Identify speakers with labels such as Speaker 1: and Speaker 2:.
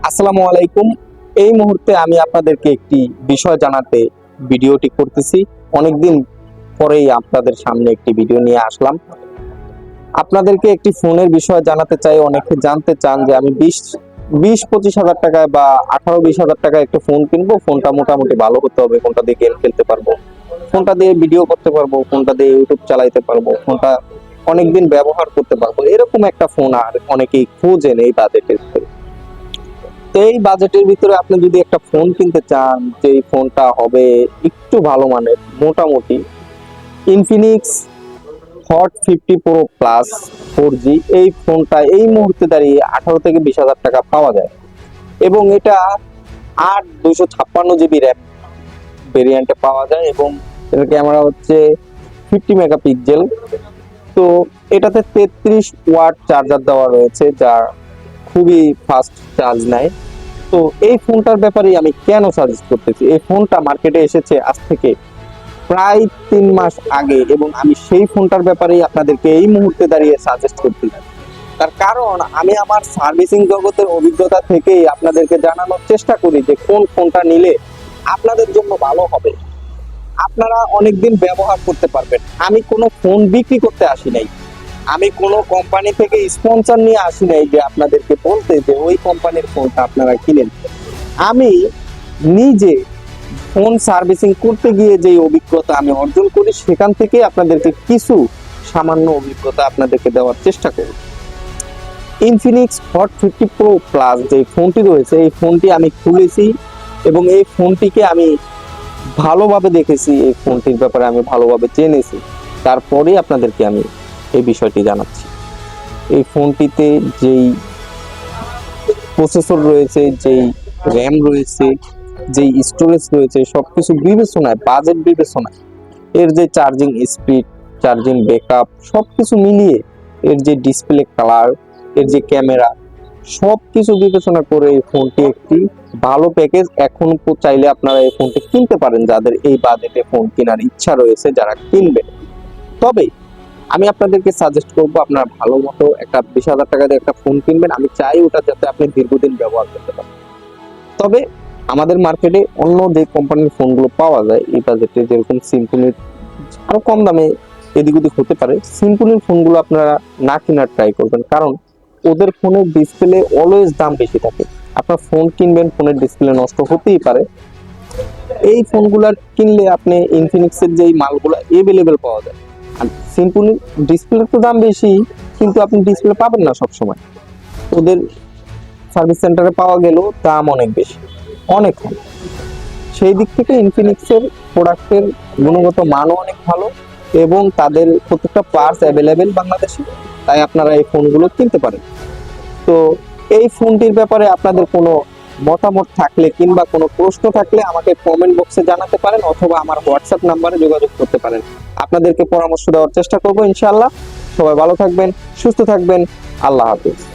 Speaker 1: আসসালামু আলাইকুম। এই মুহূর্তে আমি আপনাদেরকে একটি বিষয় জানাতে ভিডিওটি করতেছি। অনেকদিন পরেই আপনাদের সামনে একটি ভিডিও নিয়ে আসলাম। আপনাদেরকে একটি ফোনের বিষয় জানাতে চাই। অনেকে জানতে চান যে আমি 20-25 হাজার টাকায় বা 18-20 হাজার টাকায় একটা ফোন কিনবো, ফোনটা মোটামুটি ভালো হতে হবে, ফোনটা দিয়ে গেম খেলতে পারবো, ফোনটা দিয়ে ভিডিও করতে পারবো, ফোনটা দিয়ে ইউটিউব চালাইতে পারবো, ফোনটা অনেকদিন ব্যবহার করতে পারবো, এরকম একটা ফোন আর অনেকেই খোঁজেন এই বাজেটের। তো এই বাজেটের ভিতরে আপনি যদি একটা ফোন কিনতে চান, যে এই ফোনটা হবে একটু ভালো মানের, মোটামুটি Infinix hot 50 pro plus 4G, এই ফোনটা এই মুহূর্তে দাঁড়িয়ে 18 থেকে 20 হাজার টাকা পাওয়া যায়। এবং এটা 8 256 GB র্যাম ভেরিয়েন্টে পাওয়া যায় এবং এর ক্যামেরা হচ্ছে 50 মেগাপিক্সেল। তো এটাতে 33 ওয়াট চার্জার দেওয়া রয়েছে, যা খুবই ফাস্ট চার্জ নেয়। তো এই ফোনটার ব্যাপারে আমি কেন সাজেস্ট করতেছি, এই ফোনটা মার্কেটে এসেছে আজ থেকে প্রায় 3 মাস আগে এবং আমি সেই ফোনটার ব্যাপারেই আপনাদেরকে এই মুহূর্তে দাঁড়িয়ে সাজেস্ট করতেছি। তার কারণ আমি আমার সার্ভিসিং জগতের অভিজ্ঞতা থেকেই আপনাদেরকে জানানোর চেষ্টা করি যে কোন ফোনটা নিলে আপনাদের জন্য ভালো হবে, আপনারা অনেকদিন ব্যবহার করতে পারবেন। আমি কোনো ফোন বিক্রি করতে আসি নাই, আমি কোনো কোম্পানি থেকে স্পন্সর নিয়ে আসি নাই যে আপনাদেরকে বলতে যে ওই কোম্পানির ফোনটা আপনারা কিনেন। আমি নিজে ফোন সার্ভিসিং করতে গিয়ে যে অভিজ্ঞতা আমি অর্জন করি, সেখান থেকে আপনাদেরকে কিছু সামান্য অভিজ্ঞতা আপনাদেরকে দেওয়ার চেষ্টা করি। ইনফিনিক্স হট 50 প্রো প্লাস যে ফোনটি রয়েছে, এই ফোনটি আমি খুলেছি এবং এই ফোনটিকে আমি ভালোভাবে দেখেছি, এই ফোনটির ব্যাপারে আমি ভালোভাবে জেনেছি, তারপরে আপনাদেরকে আমি এই বিষয়টি জানাচ্ছি। এই ফোনটিতে যেই প্রসেসর রয়েছে, যেই র্যাম রয়েছে, যেই স্টোরেজ রয়েছে, সবকিছু বিবেচনায়, বাজেট বিবেচনায়, এর যে চার্জিং স্পিড, চার্জিং ব্যাকআপ, সবকিছু মিলিয়ে এর যে ডিসপ্লে কালার, এর যে ক্যামেরা, সবকিছু বিবেচনা করে এই ফোনটি একটি ভালো প্যাকেজ। এখন চাইলে আপনারা এই ফোনটি কিনতে পারেন, যাদের এই বাজেটে ফোন কেনার ইচ্ছা রয়েছে, যারা কিনবেন। তবে আমি আপনাদেরকে সাজেস্ট করবো আপনার ভালো মতো একটা 20 হাজার টাকা দিয়ে একটা ফোন কিনবেন। আমি চাই ওটা যাতে আপনি দীর্ঘদিন ব্যবহার করতে পারেন। তবে আমাদের মার্কেটে অন্য যে কোম্পানির ফোনগুলো পাওয়া যায় এই বাজেটে, যেরকম সিম্পনির আরো কম দামে এদিক ওদিক হতে পারে, সিম্পনির ফোনগুলো আপনারা না কেনার ট্রাই করবেন, কারণ ওদের ফোনের ডিসপ্লে অলওয়েজ দাম বেশি থাকে। আপনার ফোন কিনবেন, ফোনের ডিসপ্লে নষ্ট হতেই পারে। এই ফোনগুলো কিনলে আপনি ইনফিনিক্সের যেই মালগুলো এভেলেবেল পাওয়া যায়, আর সিম্পনির ডিসপ্লের তো দাম বেশি, কিন্তু আপনি ডিসপ্লে পাবেন না সবসময়। ওদের সার্ভিস সেন্টারে পাওয়া গেলেও দাম অনেক বেশি, অনেক কম। সেই দিক থেকে ইনফিনিক্সের প্রোডাক্টের গুণগত মানও অনেক ভালো এবং তাদের প্রত্যেকটা পার্টস অ্যাভেলেবেল বাংলাদেশে, তাই আপনারা এই ফোনগুলো কিনতে পারেন। তো এই ফোনটির ব্যাপারে আপনাদের কোনো মতামত থাকলে কিংবা কোনো প্রশ্ন থাকলে আমাকে কমেন্ট বক্সে জানাতে পারেন, অথবা আমার হোয়াটসঅ্যাপ নাম্বারে যোগাযোগ করতে পারেন। আপনাদেরকে পরামর্শ দেওয়ার চেষ্টা করবো ইনশাআল্লাহ। সবাই ভালো থাকবেন, সুস্থ থাকবেন। আল্লাহ হাফিজ।